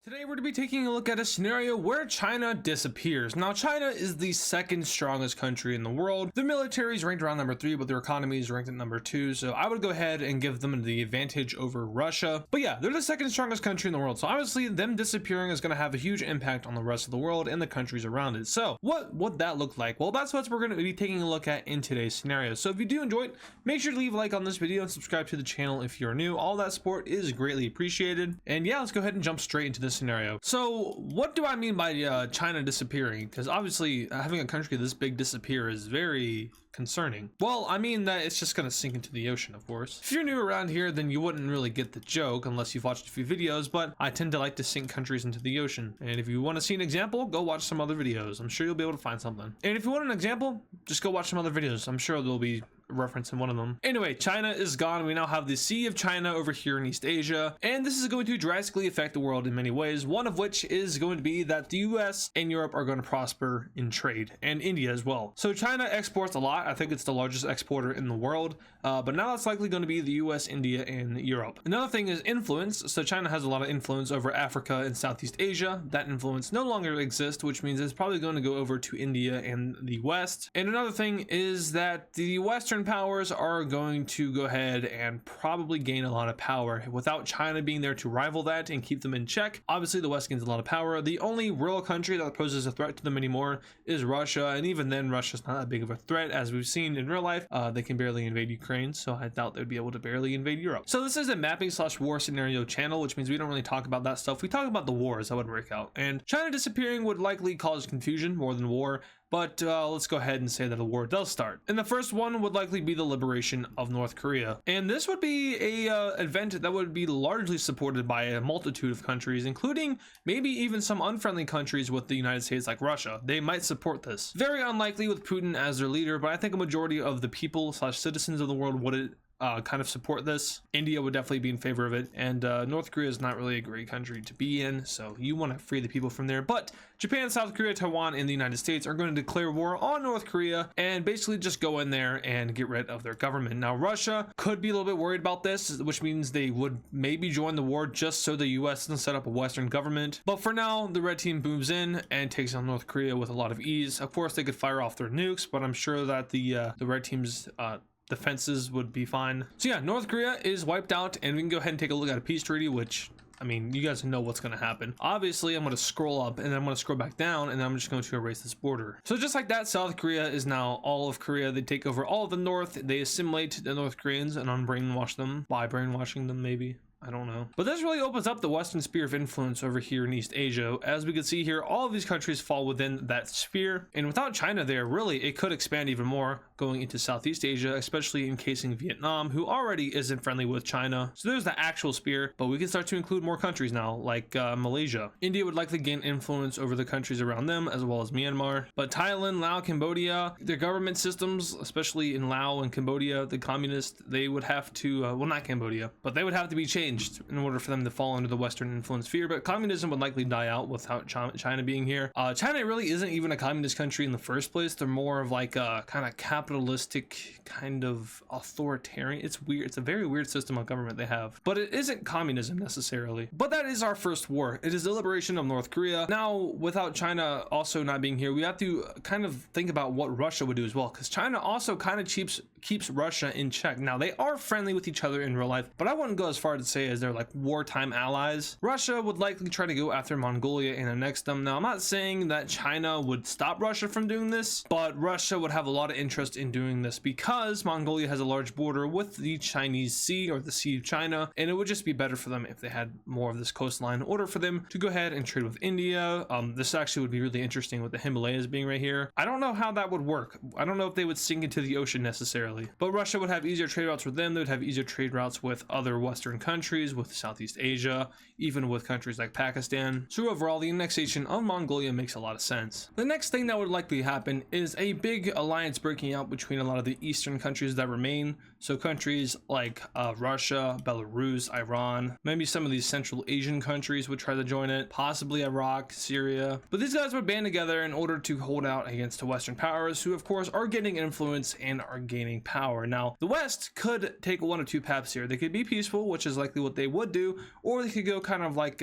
Today we're going to be taking a look at a scenario where China disappears. Now, China is the second strongest country in the world. Their military is ranked around number 3, but their economy is ranked at number 2. So I would go ahead and give them the advantage over Russia. But yeah, they're the second strongest country in the world. So obviously them disappearing is going to have a huge impact on the rest of the world and the countries around it. So what would that look like? Well, that's what we're going to be taking a look at in today's scenario. So if you do enjoy it, make sure to leave a like on this video and subscribe to the channel if you're new. All that support is greatly appreciated. And yeah, let's go ahead and jump straight into this scenario. So what do I mean by China disappearing? Because obviously having a country this big disappear is very concerning. Well, I mean that it's just going to sink into the ocean, of course. If you're new around here, then you wouldn't really get the joke unless you've watched a few videos, but I tend to like to sink countries into the ocean. And if you want to see an example, go watch some other videos. I'm sure you'll be able to find something. And if you want an example, just go watch some other videos. I'm sure there'll be reference in one of them. Anyway, China is gone. We now have the Sea of China over here in East Asia, and this is going to drastically affect the world in many ways, one of which is going to be that the US and Europe are going to prosper in trade, and India as well. So China exports a lot. I think it's the largest exporter in the world, but now it's likely going to be the US, India, and Europe. Another thing is influence. So China has a lot of influence over Africa and Southeast Asia. That influence no longer exists, which means it's probably going to go over to India and the West. And another thing is that the Western powers are going to go ahead and probably gain a lot of power without China being there to rival that and keep them in check. Obviously the West gains a lot of power. The only real country that poses a threat to them anymore is Russia, and even then Russia's not that big of a threat. As we've seen in real life, they can barely invade Ukraine, so I doubt they'd be able to barely invade Europe. So this is a mapping/war scenario channel, which means we don't really talk about that stuff. We talk about the wars that would break out, and China disappearing would likely cause confusion more than war. But let's go ahead and say that a war does start. And the first one would likely be the liberation of North Korea. And this would be a event that would be largely supported by a multitude of countries, including maybe even some unfriendly countries with the United States like Russia. They might support this. Very unlikely with Putin as their leader, but I think a majority of the people/citizens of the world would kind of support this. India would definitely be in favor of it, and North Korea is not really a great country to be in, so you want to free the people from there. But Japan, South Korea, Taiwan, and the United States are going to declare war on North Korea and basically just go in there and get rid of their government. Now Russia could be a little bit worried about this, which means they would maybe join the war just so the US doesn't set up a Western government. But for now, the red team moves in and takes on North Korea with a lot of ease. Of course, they could fire off their nukes, but I'm sure that the red team's defenses would be fine. So yeah, North Korea is wiped out, and we can go ahead and take a look at a peace treaty, which, I mean, you guys know what's going to happen. Obviously, I'm going to scroll up and then I'm going to scroll back down, and then I'm just going to erase this border. So just like that, South Korea is now all of Korea. They take over all of the North. They assimilate the North Koreans and unbrainwash them by brainwashing them, maybe. I don't know. But this really opens up the Western sphere of influence over here in East Asia. As we can see here, all of these countries fall within that sphere. And without China there, really, it could expand even more going into Southeast Asia, especially encasing Vietnam, who already isn't friendly with China. So there's the actual sphere, but we can start to include more countries now, like Malaysia. India would likely gain influence over the countries around them, as well as Myanmar. But Thailand, Laos, Cambodia, their government systems, especially in Laos and Cambodia, the communists, they would have to, well, not Cambodia, but they would have to be changed in order for them to fall under the Western influence sphere. But communism would likely die out without China being here. China really isn't even a communist country in the first place. They're more of like a kind of capitalistic, kind of authoritarian. It's weird. It's a very weird system of government they have, but it isn't communism necessarily. But that is our first war. It is the liberation of North Korea. Now, without China also not being here, we have to kind of think about what Russia would do as well, because China also kind of keeps Russia in check. Now, they are friendly with each other in real life, but I wouldn't go as far to say as they're like wartime allies. Russia would likely try to go after Mongolia and annex them. Now, I'm not saying that China would stop Russia from doing this, but Russia would have a lot of interest in doing this because Mongolia has a large border with the Chinese Sea, or the Sea of China, and it would just be better for them if they had more of this coastline in order for them to go ahead and trade with India. This actually would be really interesting with the Himalayas being right here. I don't know how that would work. I don't know if they would sink into the ocean necessarily, but Russia would have easier trade routes with them. They would have easier trade routes with other Western countries, with Southeast Asia, even with countries like Pakistan. So overall, the annexation of Mongolia makes a lot of sense. The next thing that would likely happen is a big alliance breaking out between a lot of the eastern countries that remain. So countries like Russia, Belarus, Iran, maybe some of these Central Asian countries would try to join it, possibly Iraq, Syria. But these guys would band together in order to hold out against the Western powers, who of course are getting influence and are gaining power. Now, the West could take one of two paths here. They could be peaceful, which is like exactly what they would do, or they could go kind of like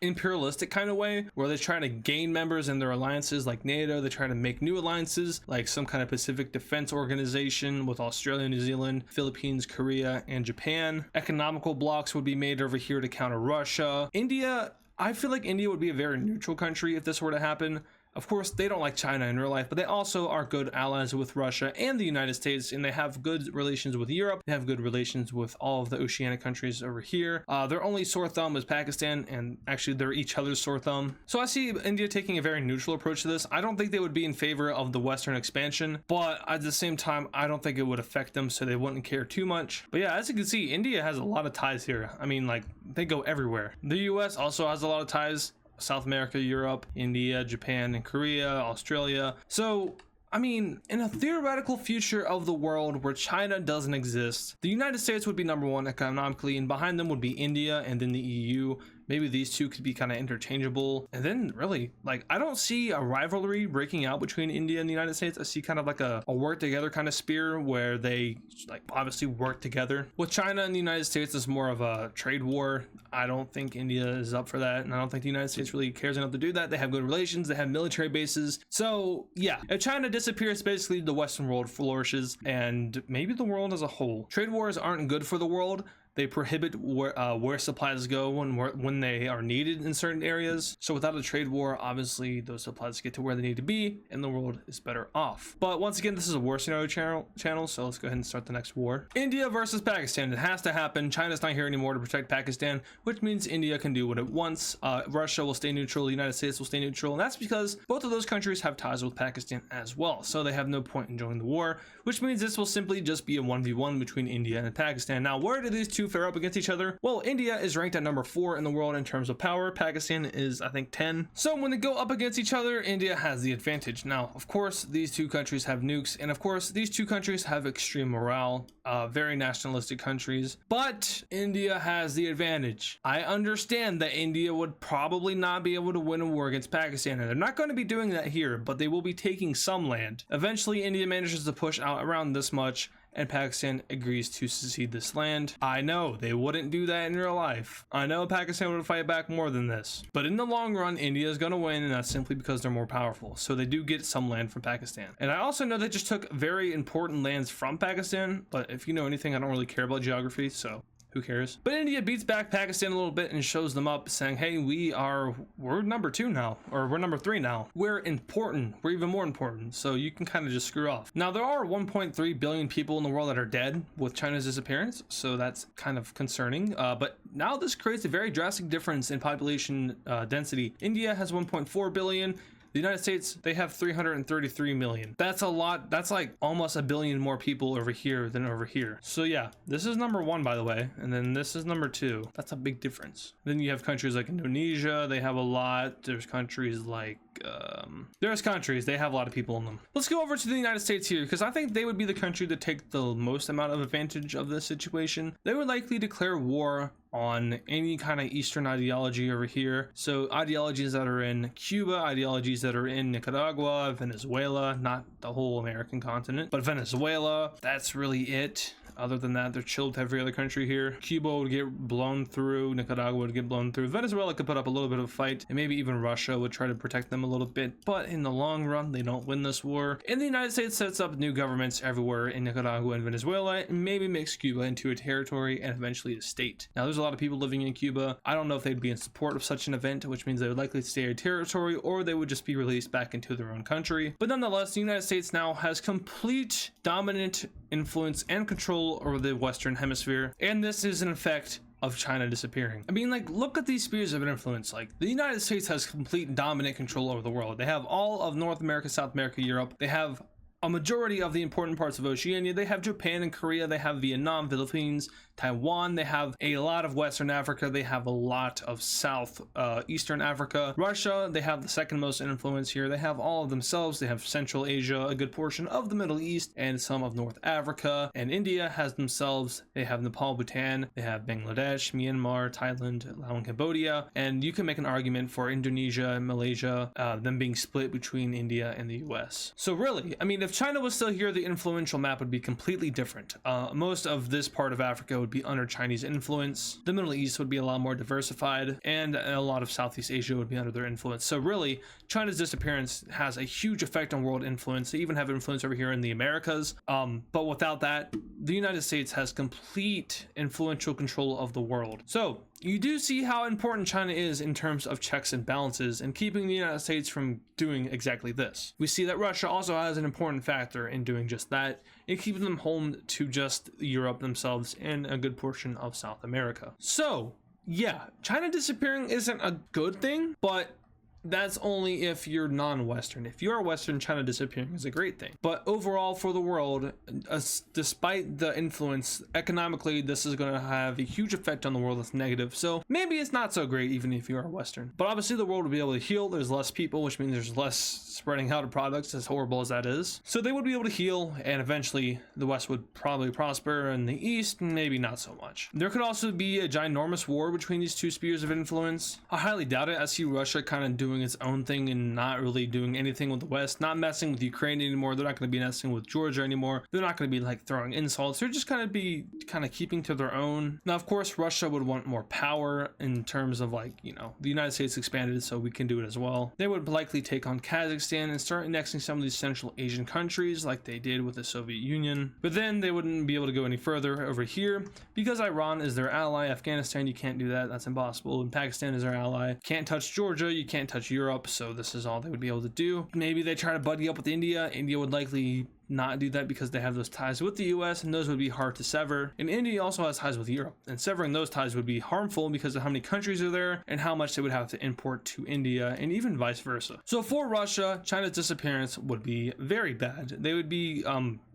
imperialistic kind of way, where they're trying to gain members in their alliances like NATO. They try to make new alliances like some kind of Pacific Defense Organization with Australia, New Zealand, Philippines, Korea, and Japan. Economical blocks would be made over here to counter Russia. India, I feel like India would be a very neutral country if this were to happen. Of course, they don't like China in real life, but they also are good allies with Russia and the United States, and they have good relations with Europe. They have good relations with all of the oceanic countries over here. Their only sore thumb is Pakistan, and actually they're each other's sore thumb. So I see India taking a very neutral approach to this. I don't think they would be in favor of the Western expansion, but at the same time, I don't think it would affect them, so they wouldn't care too much. But yeah, as you can see, India has a lot of ties here. I mean, like, they go everywhere. The US also has a lot of ties. South America, Europe, India, Japan, and Korea, Australia. So, I mean, in a theoretical future of the world where China doesn't exist, the United States would be number one economically, and behind them would be India and then the EU. Maybe these two could be kind of interchangeable. And then really, like, I don't see a rivalry breaking out between India and the United States. I see kind of like a work together kind of spear where they like obviously work together. With China and the United States, it's more of a trade war. I don't think India is up for that. And I don't think the United States really cares enough to do that. They have good relations. They have military bases. So yeah, if China disappears, basically the Western world flourishes, and maybe the world as a whole. Trade wars aren't good for the world. They prohibit where supplies go when they are needed in certain areas. So without a trade war, obviously those supplies get to where they need to be and the world is better off. But once again, this is a war scenario channel, so let's go ahead and start the next war. India versus Pakistan. It has to happen. China's not here anymore to protect Pakistan, which means India can do what it wants. Russia will stay neutral. The United States will stay neutral. And that's because both of those countries have ties with Pakistan as well. So they have no point in joining the war, which means this will simply just be a 1v1 between India and Pakistan. Now, where do these two fare up against each other? Well, India is ranked at number 4 in the world in terms of power. Pakistan is, I think, 10. So when they go up against each other, India has the advantage. Now, of course, these two countries have nukes, and of course, these two countries have extreme morale, very nationalistic countries, but India has the advantage. I understand that India would probably not be able to win a war against Pakistan, and they're not going to be doing that here, but they will be taking some land. Eventually, India manages to push out around this much, and Pakistan agrees to secede this land. I know they wouldn't do that in real life. I know Pakistan would fight back more than this, but in the long run, India is going to win, and that's simply because they're more powerful. So they do get some land from Pakistan. And I also know they just took very important lands from Pakistan, but if you know anything, I don't really care about geography, so who cares? But India beats back Pakistan a little bit and shows them up, saying, hey, we're number 2 now, or we're number 3 now. We're important. We're even more important. So you can kind of just screw off. Now, there are 1.3 billion people in the world that are dead with China's disappearance, so that's kind of concerning. But now this creates a very drastic difference in population density. India has 1.4 billion. The United States, they have 333 million. That's a lot. That's like almost a billion more people over here than over here. So yeah, this is number 1, by the way. And then this is number 2. That's a big difference. Then you have countries like Indonesia. They have a lot. There's countries like they have a lot of people in them. Let's go over to the United States here, because I think they would be the country to take the most amount of advantage of this situation. They would likely declare war on any kind of Eastern ideology over here. So ideologies that are in Cuba, ideologies that are in Nicaragua, Venezuela, not the whole American continent, but Venezuela, that's really it. Other than that, they're chilled to every other country here. Cuba would get blown through. Nicaragua would get blown through. Venezuela could put up a little bit of a fight, and maybe even Russia would try to protect them a little bit. But in the long run, they don't win this war. And the United States sets up new governments everywhere in Nicaragua and Venezuela, and maybe makes Cuba into a territory and eventually a state. Now, there's a lot of people living in Cuba. I don't know if they'd be in support of such an event, which means they would likely stay a territory, or they would just be released back into their own country. But nonetheless, the United States now has complete dominant influence and control over the Western Hemisphere, and this is an effect of China disappearing. I mean, like, look at these spheres of influence. Like, the United States has complete dominant control over the world. They have all of North America, South America, Europe. They have a majority of the important parts of Oceania. They have Japan and Korea. They have Vietnam, Philippines, Taiwan. They have a lot of Western Africa. They have a lot of Eastern Africa. Russia, they have the second most influence here. They have all of themselves. They have Central Asia, a good portion of the Middle East, and some of North Africa. And India has themselves. They have Nepal, Bhutan. They have Bangladesh, Myanmar, Thailand, Laos, and Cambodia. And you can make an argument for Indonesia and Malaysia, them being split between India and the US. So really, I mean, if China was still here, the influential map would be completely different. Most of this part of Africa would would be under Chinese influence. The Middle East would be a lot more diversified, and a lot of Southeast Asia would be under their influence. So really, China's disappearance has a huge effect on world influence. They even have influence over here in the Americas. But without that, the United States has complete influential control of the world. So you do see how important China is in terms of checks and balances and keeping the United States from doing exactly this. We see that Russia also has an important factor in doing just that, and keeping them home to just Europe themselves and a good portion of South America. So yeah, China disappearing isn't a good thing, but that's only if you're non-Western. If you are Western, China disappearing is a great thing. But overall for the world, despite the influence, economically, this is going to have a huge effect on the world that's negative. So maybe it's not so great even if you are Western. But obviously the world will be able to heal. There's less people, which means there's less spreading out of products, as horrible as that is. So they would be able to heal, and eventually the West would probably prosper, and the East, maybe not so much. There could also be a ginormous war between these two spheres of influence. I highly doubt it. I see Russia kind of doing its own thing and not really doing anything with the West, not messing with Ukraine anymore. They're not going to be messing with Georgia anymore. They're not going to be like throwing insults. They're just going to be kind of keeping to their own. Now, of course, Russia would want more power in terms of like, you know, the United States expanded, so we can do it as well. They would likely take on Kazakhstan and start annexing some of these Central Asian countries like they did with the Soviet Union. But then they wouldn't be able to go any further over here because Iran is their ally. Afghanistan, you can't do that. That's impossible. And Pakistan is their ally. Can't touch Georgia. You can't touch Europe. So this is all they would be able to do. Maybe they try to buddy up with India. India would likely not do that because they have those ties with the US, and those would be hard to sever. And India also has ties with Europe, and severing those ties would be harmful because of how many countries are there and how much they would have to import to India, and even vice versa. So for Russia, China's disappearance would be very bad. They would be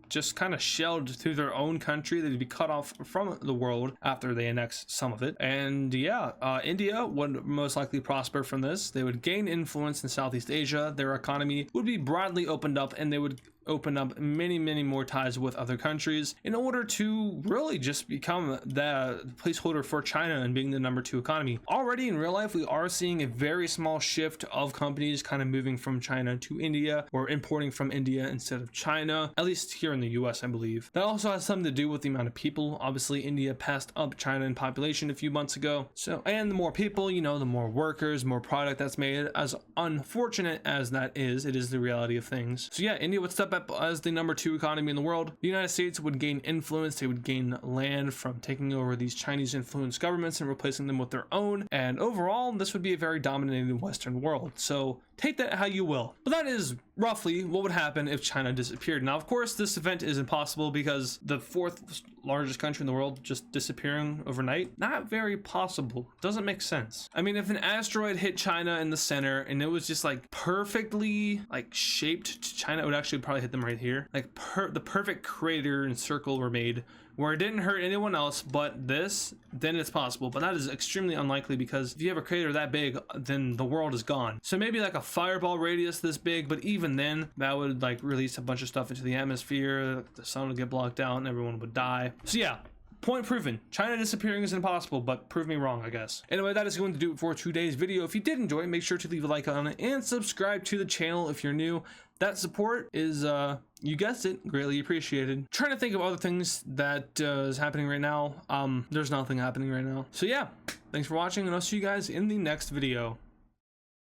just kind of shelled through their own country. They'd be cut off from the world after they annex some of it. And yeah, India would most likely prosper from this. They would gain influence in Southeast Asia. Their economy would be broadly opened up, and they would open up many more ties with other countries in order to really just become the placeholder for China and being the #2 economy. Already in real life, we are seeing a very small shift of companies kind of moving from China to India, or importing from India instead of China, at least here in the US, I believe. That also has something to do with the amount of people. Obviously, India passed up China in population a few months ago. So, and the more people, you know, the more workers, more product that's made. As unfortunate as that is, it is the reality of things. So yeah, India would step up as the #2 economy in the world. The United States would gain influence. They would gain land from taking over these Chinese influenced governments and replacing them with their own. And overall, this would be a very dominating Western world. So take that how you will. But that is roughly what would happen if China disappeared. Now, of course, this event is impossible because the 4th largest country in the world just disappearing overnight, not very possible. Doesn't make sense. I mean, if an asteroid hit China in the center and it was just like perfectly like shaped to China, it would actually probably hit them right here. Like the perfect crater and circle were made where it didn't hurt anyone else but this, then it's possible. But that is extremely unlikely because if you have a crater that big, then the world is gone. So maybe like a fireball radius this big, but even then that would like release a bunch of stuff into the atmosphere. The sun would get blocked out and everyone would die. So yeah, point proven. China disappearing is impossible, but prove me wrong, I guess. Anyway, that is going to do it for today's video. If you did enjoy it, make sure to leave a like on it and subscribe to the channel if you're new. That support is, you guessed it, greatly appreciated. Trying to think of other things that is happening right now. There's nothing happening right now. So yeah, thanks for watching, and I'll see you guys in the next video.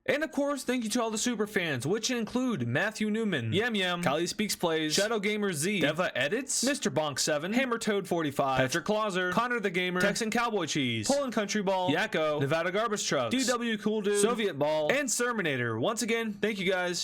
And of course, thank you to all the super fans, which include Matthew Newman, Yam, Kylie Speaks Plays, Shadow Gamer Z, Deva Edits, Mr. Bonk 7, Hammer Toad 45, Patrick Clauser, Connor the Gamer, Texan Cowboy Cheese, Poland Country Ball, Yakko, Nevada Garbage Trucks, DW Cool Dude, Soviet Ball, and Serminator. Once again, thank you guys.